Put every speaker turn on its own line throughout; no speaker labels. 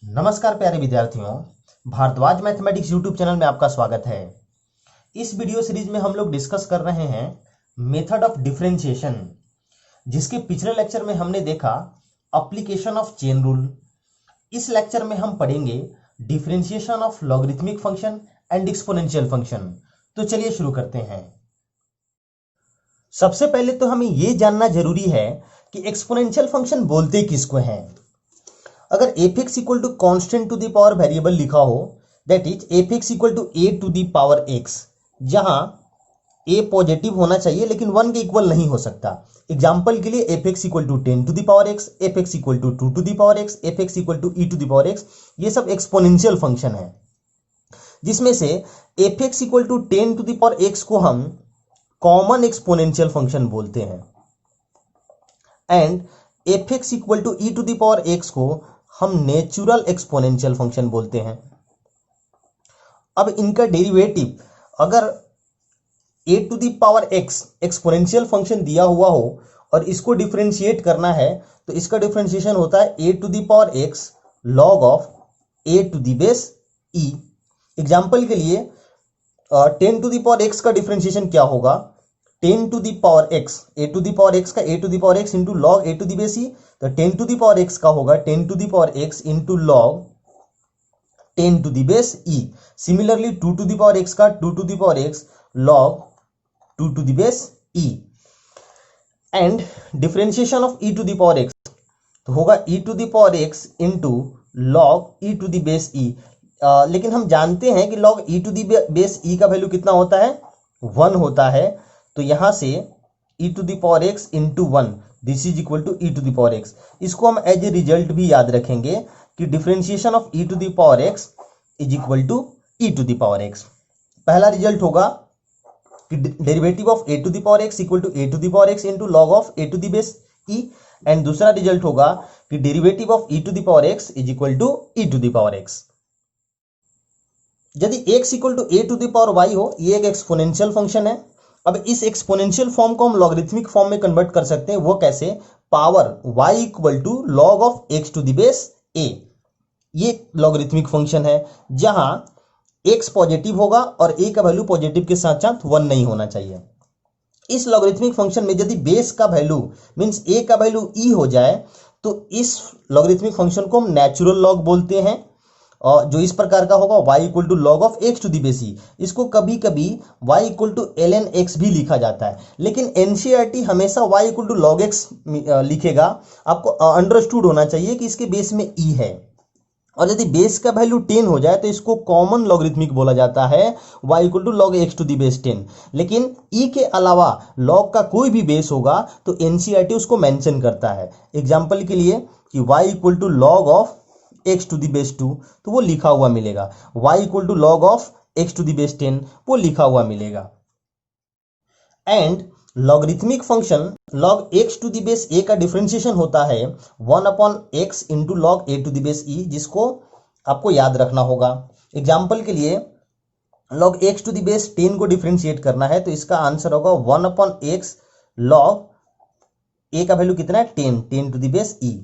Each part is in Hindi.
नमस्कार प्यारे विद्यार्थियों, भारद्वाज मैथमेटिक्स यूट्यूब चैनल में आपका स्वागत है। इस वीडियो सीरीज में हम लोग डिस्कस कर रहे हैं मेथड ऑफ डिफरेंशिएशन, जिसके पिछले लेक्चर में हमने देखा एप्लीकेशन ऑफ चेन रूल। इस लेक्चर में हम पढ़ेंगे differentiation of logarithmic function and exponential function. तो चलिए शुरू करते हैं। सबसे पहले तो हमें यह जानना जरूरी है कि एक्सपोनेंशियल फंक्शन बोलते किसको हैं। अगर f x equal to constant to the power variable लिखा हो, that is f x equal to a to the power x, जहां ए पॉजिटिव होना चाहिए लेकिन 1 के इक्वल नहीं हो सकता। एग्जाम्पल के लिए f x equal to 10 to the power x, f x equal to 2 to the power x, f x equal to e to the power x, ये सब एक्सपोनेंशियल फंक्शन है, जिसमें से f x equal to 10 to the power x को हम कॉमन एक्सपोनेंशियल फंक्शन बोलते हैं, and f x equal to e to the power x को हम नेचुरल एक्सपोनेंशियल फंक्शन बोलते हैं। अब इनका डेरिवेटिव अगर A to the power X exponential function दिया हुआ हो और इसको डिफरेंशिएट करना है, तो इसका डिफरेंशिएशन होता है A to the power x log of A to the base E. Example के लिए 10 टू द पावर एक्स का डिफरेंशिएशन क्या होगा? 10 to the power X, A to the power X का A to the power x into log A to the base E, तो 10 टू द पावर एक्स का होगा 10 to the power x into log 10 to the base E. Similarly 2 to the power X का 2 to the power x log 2 to the base E. And differentiation of E to the power X तो होगा ई to the power x into log E to the base E. लेकिन हम जानते हैं कि log E to the base E का वैल्यू कितना होता है? 1 होता है। तो यहां से e to the power x into 1 this is equal to e to the power x। इसको हम एज ए रिजल्ट भी याद रखेंगे कि differentiation of e to the power x is equal to e to the power x। पहला रिजल्ट होगा कि derivative of a to the power x equal to a to the power x into log of a to the base e, and दूसरा रिजल्ट होगा कि derivative of e to the power x is equal to e to the power x। यदि x equal to a to the power y हो, ये एक एक्सपोनेंशियल फंक्शन है। अब इस एक्सपोनेंशियल फॉर्म को हम लॉगरिथमिक फॉर्म में कन्वर्ट कर सकते हैं। वो कैसे? Power y equal to log of x to the base a, ये लॉगरिथमिक फंक्शन है जहां x पॉजिटिव होगा और a का वैल्यू पॉजिटिव के साथ साथ 1 नहीं होना चाहिए। इस लॉगरिथमिक फंक्शन में यदि बेस का वैल्यू मींस a का वैल्यू e हो जाए, तो इस लॉगरिथमिक फंक्शन को हम नेचुरल लॉग बोलते हैं, और जो इस प्रकार का होगा y equal to log of X to the base E. इसको कभी कभी y equal to ln x भी लिखा जाता है, लेकिन एनसीईआरटी हमेशा y equal to log x लिखेगा। आपको अंडरस्टूड होना चाहिए कि इसके बेस में e है, और यदि बेस का वैल्यू 10 हो जाए तो इसको कॉमन लॉगरिथमिक बोला जाता है, y equal to log x to the base 10। लेकिन e के अलावा लॉग का कोई भी बेस होगा तो एनसीईआरटी उसको मेंशन करता है। एग्जाम्पल के लिए कि y equal to log of x to the base 2, तो वो लिखा हुआ मिलेगा। y equal to log of x to the base 10, वो लिखा हुआ मिलेगा। And logarithmic function log x to the base a का डिफरेंशिएशन होता है 1 upon x into log a to the base e, जिसको आपको याद रखना होगा। एग्जाम्पल के लिए log x to the base 10 को डिफरेंशिएट करना है, तो इसका आंसर होगा 1 अपॉन x लॉग a का वैल्यू कितना है? 10 to the base e।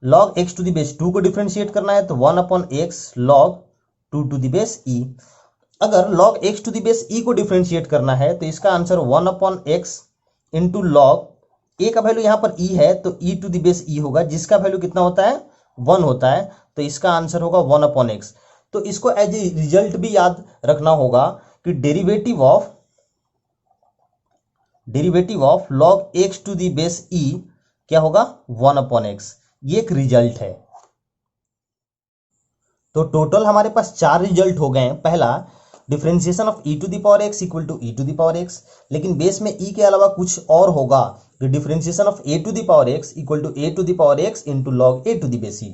log x to the base 2 को डिफरेंशिएट करना है तो 1 upon x log 2 to the base e। अगर log x to the base e को डिफरेंशिएट करना है तो इसका answer 1 upon x into log a का वैल्यू यहां पर e है तो e to the base e होगा, जिसका वैल्यू कितना होता है? 1 होता है, तो इसका आंसर होगा 1 अपॉन x। तो इसको एज ए रिजल्ट भी याद रखना होगा कि derivative of log x to the base e क्या होगा? 1 अपॉन x। ये एक रिजल्ट है। तो टोटल हमारे पास 4 रिजल्ट हो गए हैं। पहला, differentiation of e to the power x equal to e to the power x, लेकिन बेस में e के अलावा कुछ और होगा, differentiation of a to the power x equal to a to the power x into log a to the base e।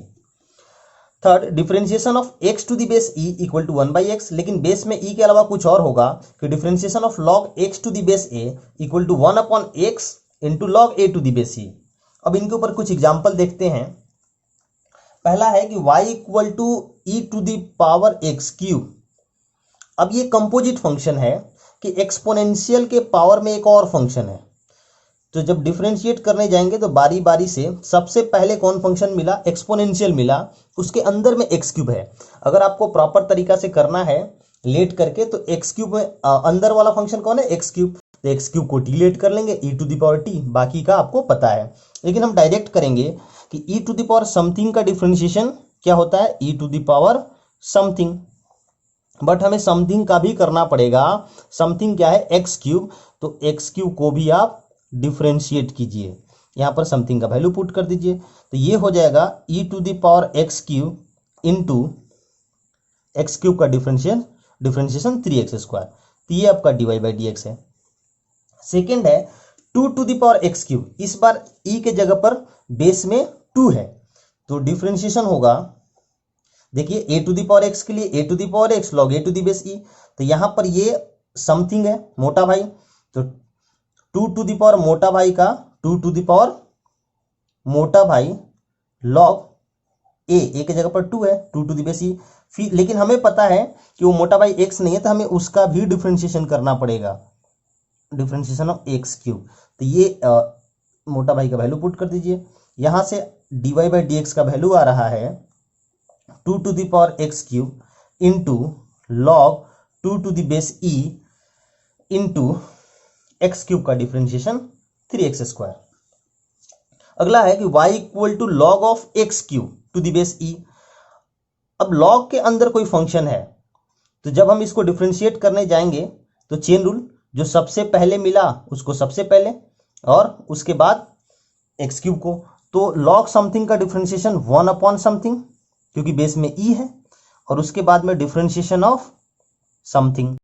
Third, differentiation of x to the base e equal to 1 by x, लेकिन बेस में e के अलावा कुछ और होगा कि differentiation of log x to the base a equal to 1 upon x into log a to the base e। अब इनके ऊपर कुछ एग्जाम्पल देखते हैं। पहला है कि y equal to e to the power x cube. अब ये कंपोजिट फंक्शन है कि एक्सपोनेंशियल के पावर में एक और फंक्शन है, तो जब डिफरेंशिएट करने जाएंगे तो बारी बारी से सबसे पहले कौन फंक्शन मिला, एक्सपोनेंशियल मिला, उसके अंदर में एक्स क्यूब है। अगर आपको प्रॉपर तरीका से करना है लेट करके तो एक्स क्यूब में अंदर वाला फंक्शन कौन है, एक्स क्यूब, तो एक्स क्यूब को टी लेट कर लेंगे e to the power t, बाकी का आपको पता है। लेकिन हम डायरेक्ट करेंगे कि e to the power something का डिफरेंशिएशन क्या होता है, e to the power something, but हमें समथिंग का भी करना पड़ेगा। समथिंग क्या है, एक्स क्यूब, तो एक्स क्यूब को भी आप डिफरेंशिएट कीजिए, यहाँ पर समथिंग का वैल्यू पुट कर दीजिए, तो ये हो जाएगा e to the power x cube into x cube का डिफरेंशिएशन 3x स्क्वायर, तो ये आपका dy बाई डी एक्स है। सेकेंड है 2 to the power x cube, इस बार e के जगह पर बेस में 2 है, तो डिफरेंशिएशन होगा, देखिए a to the power x के लिए a to the power x log a to the base e, तो यहां पर ये समथिंग है मोटा भाई, तो 2 टू द पावर मोटा भाई का 2 टू द पावर मोटा भाई लॉग a के जगह पर 2 है, 2 टू द बेस e। फिर लेकिन हमें पता है कि वो मोटा भाई x नहीं है, तो हमें उसका भी डिफरेंशिएशन करना पड़ेगा, डिफरेंशिएशन ऑफ एक्स क्यूब, तो ये मोटा भाई का वैल्यू पुट कर दीजिए, यहां से dy बाई डी एक्स का वैल्यू आ रहा है 2 to the power x cube into log 2 to the base e into x cube का डिफरेंशिएशन 3x स्क्वायर। अगला है कि y equal to log of x cube to the base e। अब लॉग के अंदर कोई फंक्शन है, तो जब हम इसको डिफरेंशिएट करने जाएंगे तो चेन रूल, जो सबसे पहले मिला उसको सबसे पहले और उसके बाद एक्स क्यूब को, तो लॉग समथिंग का डिफरेंशिएशन 1 अपॉन समथिंग, क्योंकि बेस में e है, और उसके बाद में डिफरेंशिएशन ऑफ समथिंग,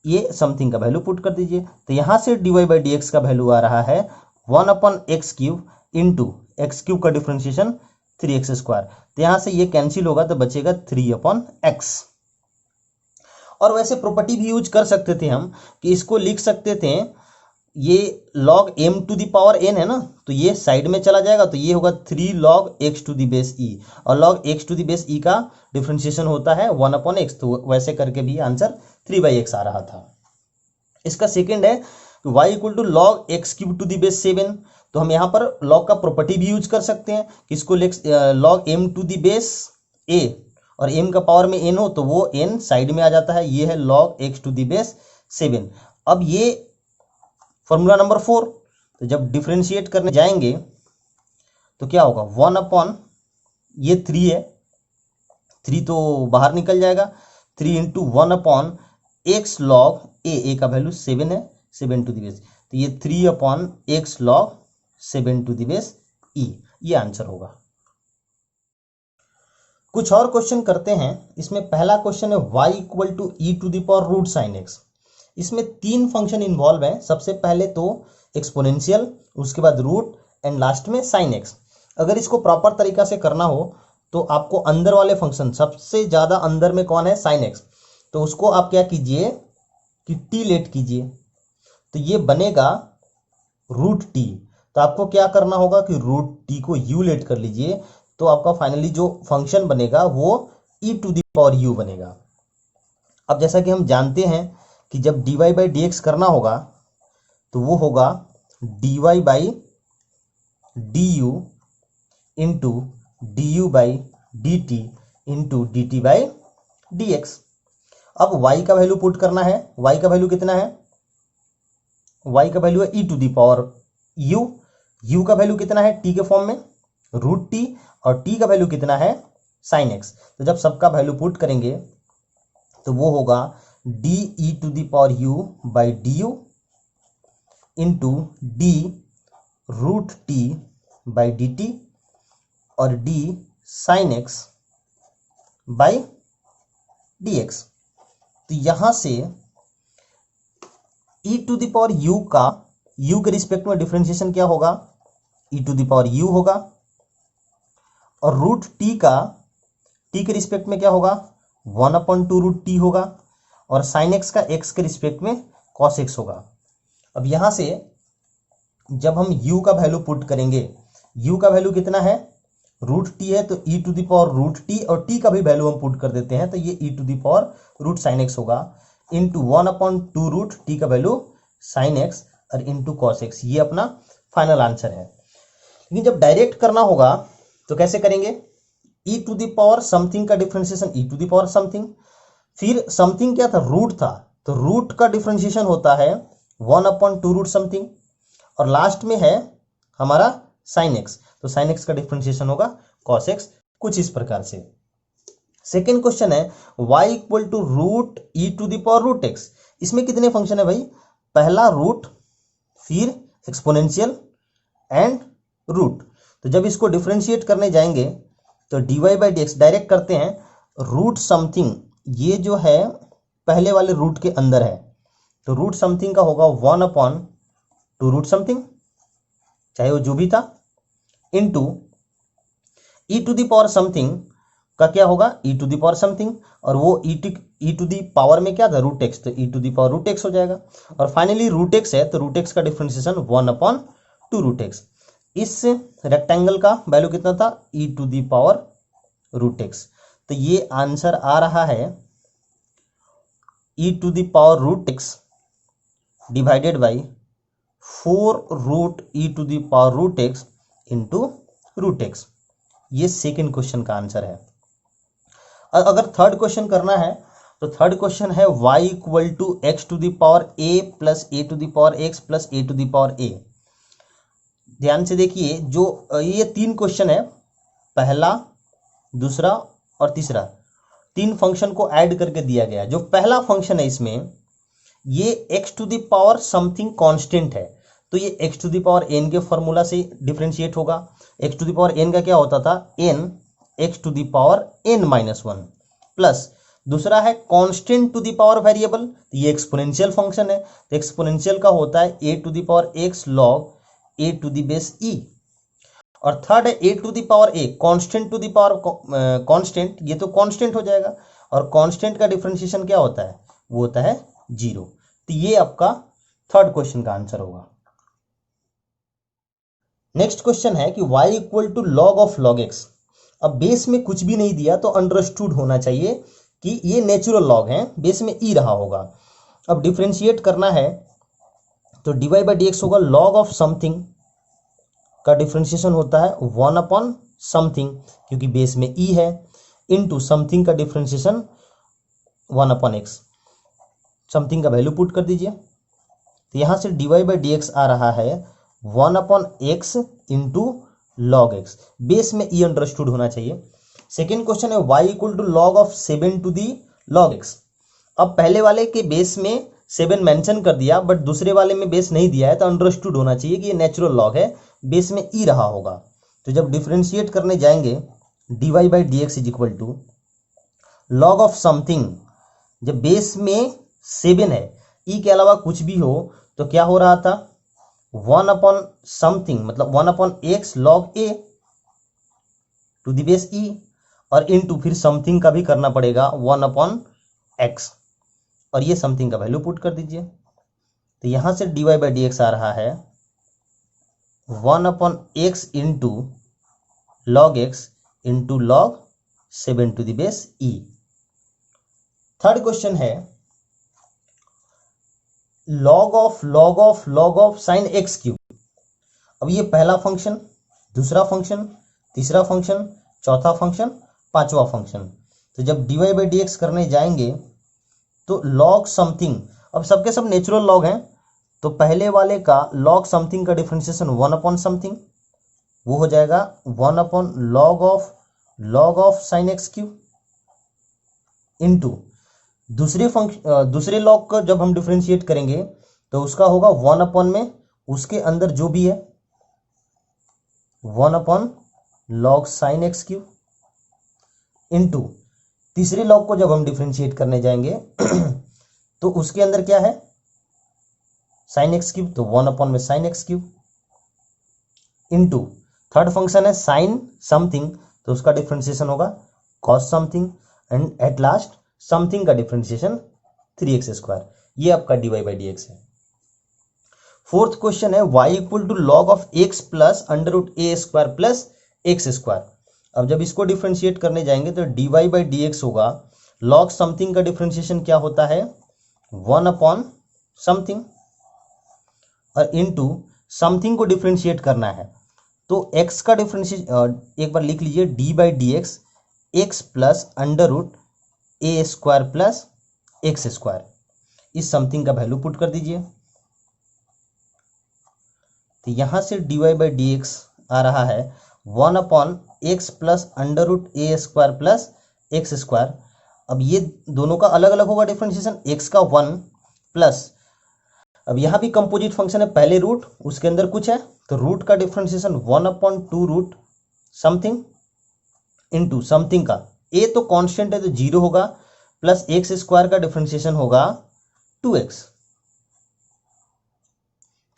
ये समथिंग का वैल्यू पुट कर दीजिए, तो यहां से dy बाई डी एक्स का वैल्यू आ रहा है 1 upon x cube into x cube का डिफरेंशिएशन 3x स्क्वायर, तो यहां से ये कैंसिल होगा तो बचेगा 3 अपॉन एक्स। और वैसे प्रॉपर्टी भी यूज कर सकते थे हम कि इसको लिख सकते थे, ये log m to the power n है ना, तो ये साइड में चला जाएगा, तो ये होगा 3 log x to the base e, और log x to the base e का डिफरेंशिएशन होता है 1 अपॉन एक्स, तो वैसे करके भी आंसर 3/x आ रहा था। इसका सेकेंड है y equal to log x cube to the base 7, तो हम यहाँ पर लॉग का प्रॉपर्टी भी यूज कर सकते हैं कि इसको log m to the base a, और m का पावर में n हो तो वो n साइड में आ जाता है, ये है log x to the base 7। अब ये फॉर्मूला नंबर 4, तो जब डिफरेंशिएट करने जाएंगे तो क्या होगा 1 अपॉन ये 3 है, 3 तो बाहर निकल जाएगा, 3 into 1 upon x log a का वैल्यू 7 है, 7 टू द बेस, तो ये 3 upon x log 7 to the base e, ये आंसर होगा। कुछ और क्वेश्चन करते हैं। इसमें पहला क्वेश्चन है y equal to e to the power root sine x. इसमें 3 फंक्शन इन्वॉल्व हैं, सबसे पहले तो एक्सपोनेंशियल, उसके बाद रूट एंड लास्ट में साइन एक्स। अगर इसको प्रॉपर तरीका से करना हो तो आपको अंदर वाले फंक्शन, सबसे ज़्यादा अंदर में कौन है, साइन एक्स, तो उसको आप क्या कीजिए कि टी लेट कीजिए, तो ये बनेगा रूट टी, तो आपको क्या करना होगा कि रूट टी को यू लेट कर लीजिए, तो आपका फाइनली जो फंक्शन बनेगा वो ई टू द पावर यू बनेगा। अब जैसा कि हम जानते हैं कि जब dy बाई डी एक्स करना होगा तो वो होगा dy by D U into D you by D T into D T by D x. अब y का वैल्यू पुट करना है, y का वैल्यू कितना है, y का वैल्यू है E to the power u, u का वैल्यू कितना है t के फॉर्म में रूट टी, और t का वैल्यू कितना है साइन एक्स। तो जब सबका वैल्यू पुट करेंगे तो वो होगा D E to the power u by D U into D root T by D T और D sine X by D X. तो यहां से e to the power u का u के रिस्पेक्ट में डिफरेंशिएशन क्या होगा, e to the power u होगा, और रूट t का t के रिस्पेक्ट में क्या होगा 1/2 रूट टी होगा, और साइन एक्स का x के रिस्पेक्ट में कॉस एक्स होगा। अब यहां से जब हम u का वैल्यू पुट करेंगे, u का वैल्यू कितना है रूट टी है, तो e to the power root T, और t का भी वैल्यू हम पुट कर देते हैं, तो ये e to the power root sine x होगा इंटू 1/2 रूट टी का वैल्यू साइन एक्स, और इंटू कॉस एक्स, ये अपना फाइनल आंसर है। लेकिन जब डायरेक्ट करना होगा तो कैसे करेंगे, e to the power something का differentiation E to the power something, फिर समथिंग क्या था, रूट था, तो रूट का डिफरेंशिएशन होता है 1/2 रूट समथिंग, और लास्ट में है हमारा साइन एक्स, तो साइन एक्स का डिफरेंशिएशन होगा कॉस एक्स, कुछ इस प्रकार से। सेकेंड क्वेश्चन है y equal to root E to the power root x, इसमें कितने फंक्शन है भाई, पहला रूट, फिर एक्सपोनेंशियल एंड रूट। तो जब इसको डिफरेंशिएट करने जाएंगे तो dy by D x direct करते हैं, रूट समथिंग ये जो है पहले वाले रूट के अंदर है, तो रूट समथिंग का होगा 1/2 रूट समथिंग, चाहे वो जो भी था, into e to the power something का क्या होगा, ई टू द पावर समथिंग, और वो ई टू द पावर में क्या था, रूट एक्स, तो E to the power root X हो जाएगा, और फाइनली रूट एक्स है तो रूट एक्स का डिफरेंशिएशन 1/2 रूट एक्स। इस रेक्टेंगल का वैल्यू कितना था, E to the power root X, तो ये आंसर आ रहा है E to the power root X divided by 4 root E to the power root X into root X. ये सेकेंड क्वेश्चन का आंसर है। अगर थर्ड क्वेश्चन करना है तो थर्ड क्वेश्चन है y equal to x to the power a plus a to the power x plus a to the power a। ध्यान से देखिए, जो ये 3 क्वेश्चन है, पहला, दूसरा और तीसरा, 3 फंक्शन को ऐड करके दिया गया। जो पहला फंक्शन है इसमें ये x to the power something constant है, तो ये x to the power n के फॉर्मूला से डिफरेंशिएट होगा। x to the power n का क्या होता था, n x to the power n-1, plus दूसरा है constant to the power variable, ये एक्सपोनेंशियल फंक्शन है, तो एक्सपोनेंशियल का होता है a to the power x log a to the base e, और थर्ड है a to the power a constant to the power constant, ये तो कांस्टेंट हो जाएगा, और कांस्टेंट का डिफरेंशिएशन क्या होता है, वो होता है 0। तो ये आपका थर्ड क्वेश्चन का आंसर होगा। नेक्स्ट क्वेश्चन है कि y equal to log of log x. अब बेस में कुछ भी नहीं दिया तो अंडरस्टूड होना चाहिए कि ये नेचुरल लॉग है, बेस में ई रहा होगा। अब डिफरेंशिएट करना है तो dy बाई डी एक्स होगा लॉग ऑफ समथिंग का डिफरेंशिएशन होता है 1 समथिंग, क्योंकि बेस में ई है, इनटू समथिंग का डिफरेंशिएशन 1/x। समथिंग का वैल्यू पुट कर दीजिए, तो यहां से dy बाई डी एक्स आ रहा है 1/x into log x. Base में ई अंडरस्टूड होना चाहिए। सेकेंड क्वेश्चन है y equal to log of 7 to the log x. अब पहले वाले के बेस में 7 मेंशन कर दिया, बट दूसरे वाले में बेस नहीं दिया है, तो अंडरस्टूड होना चाहिए कि ये नेचुरल लॉग है, बेस में ई रहा होगा। तो जब डिफरेंशिएट करने जाएंगे dy by D x is equal to log of something, जब बेस में 7 है, ई के अलावा कुछ भी हो तो क्या हो रहा था, 1 समथिंग मतलब 1/x log a to the base e, और इनटू फिर समथिंग का भी करना पड़ेगा 1/x, और ये समथिंग का वैल्यू पुट कर दीजिए। तो यहां से dy बाई डी एक्स आ रहा है 1/x into log X into log 7 to the base e। Third question है log of sine x cube. अब ये पहला फंक्शन, दूसरा फंक्शन, तीसरा फंक्शन, चौथा फंक्शन, पांचवा फंक्शन। तो जब dy बाई डी एक्स करने जाएंगे तो लॉग समथिंग, अब सबके सब नेचुरल लॉग हैं, तो पहले वाले का लॉग समथिंग का डिफरेंशिएशन 1 समथिंग, वो हो जाएगा 1 log of sine x cube, into दूसरे लॉग का जब हम डिफरेंशिएट करेंगे तो उसका होगा 1 में उसके अंदर जो भी है 1 log sine x cube, into तीसरे लॉग को जब हम डिफरेंशिएट करने जाएंगे तो उसके अंदर क्या है, साइन एक्स क्यूब, तो 1 में sine x cube, into third function है साइन समथिंग, तो उसका डिफरेंशिएशन होगा cos something, and at last something का डिफरेंशिएशन 3x²। ये आपका dy बाई डी एक्स है। फोर्थ क्वेश्चन है y equal to log of x plus under root a square plus x²। अब जब इसको डिफरेंशिएट करने जाएंगे तो dy बाई डी एक्स होगा लॉग समथिंग का डिफरेंशिएशन क्या होता है 1 समथिंग, और इनटू समथिंग को डिफ्रेंशिएट करना है, तो x का डिफ्रेंशिएट एक बार लिख लीजिए, D by D X X plus under root A square plus x square, इस समथिंग का वैल्यू पुट कर दीजिए। तो यहां से D Y by D X आ रहा है 1/x plus under root A square plus x square. अब ये दोनों का अलग अलग होगा डिफ्रेंशिएशन, x का 1 प्लस, अब यहाँ भी कंपोजिट फंक्शन है, पहले रूट उसके अंदर कुछ है, तो रूट का differentiation 1/2 root something into something का a तो कांस्टेंट है तो 0 होगा, प्लस एक्स स्क्वायर का डिफ्रेंशिएशन होगा 2x।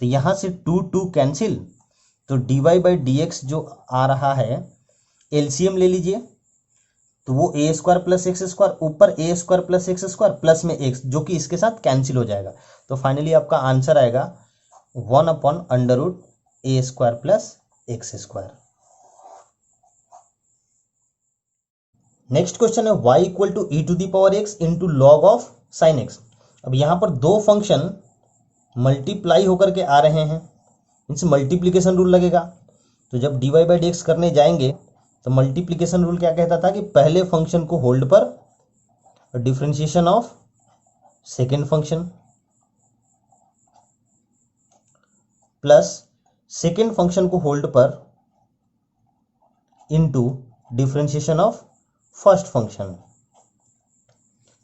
तो यहां से 2 कैंसिल, तो D Y by D X जो आ रहा है एलसीएम ले लीजिए, तो वो A square plus x square, ऊपर A square plus x square plus में एक्स जो कि इसके साथ कैंसिल हो जाएगा। तो फाइनली आपका आंसर आएगा 1/√a square plus x square. Next question है y equal to e to the power x into log of sine x. अब यहां पर दो फंक्शन मल्टीप्लाई होकर के आ रहे हैं, इनसे मल्टीप्लीकेशन रूल लगेगा। तो जब d Y by D x करने जाएंगे तो मल्टीप्लिकेशन रूल क्या कहता था कि पहले फंक्शन को होल्ड पर differentiation of second function plus second function को होल्ड पर into differentiation of first function.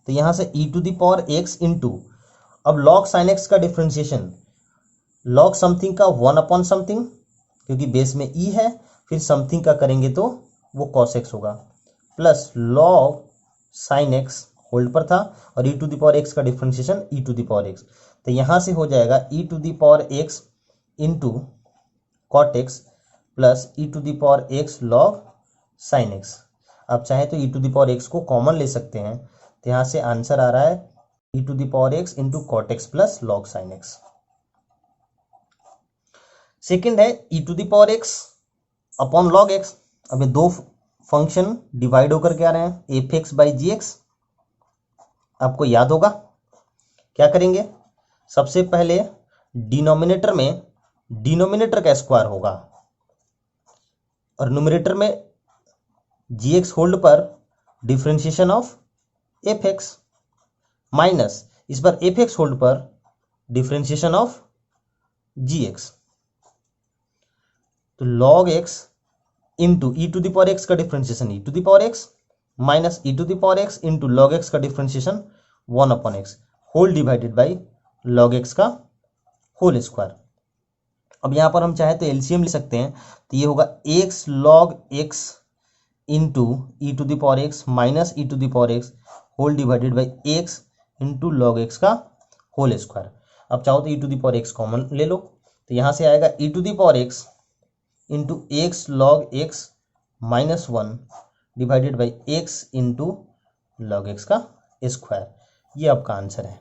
तो यहां से e to the power x into, अब log sin x का डिफरेंशिएशन log समथिंग का 1 समथिंग, क्योंकि बेस में e है, फिर समथिंग का करेंगे तो वो cos x होगा, plus log sin x hold पर था और e to the power x का डिफरेंशिएशन e to the power x। तो यहां से हो जाएगा e to the power x into cot x प्लस e to the power x log sin x। आप चाहे तो e to the power x को कॉमन ले सकते हैं, तो यहां से आंसर आ रहा है e to the power x into cot x plus log sine x. Second है e to the power x upon log x. अब ये दो फंक्शन डिवाइड होकर के आ रहे हैं, f x by g x. आपको याद होगा क्या करेंगे, सबसे पहले डिनोमिनेटर में डिनोमिनेटर का स्क्वायर होगा और न्यूमरेटर में जी एक्स होल्ड पर differentiation of F X, minus इस बार एफ एक्स होल्ड पर डिफरेंशिएशन ऑफ जी एक्स। तो log X into E to the power X का differentiation E to the power X minus E to the power x into log X का differentiation 1/x whole divided by log X का होल स्क्वायर। अब यहां पर हम चाहे तो एलसीएम ले सकते हैं, तो ये होगा X log X into E to the power X minus E to the power X whole divided by X into log X का होल स्क्वायर। अब चाहो तो E to the power X common ले लो, तो यहाँ से आएगा E to the power x into X log X minus 1 divided by X into log X का स्क्वायर। ये आपका आंसर है।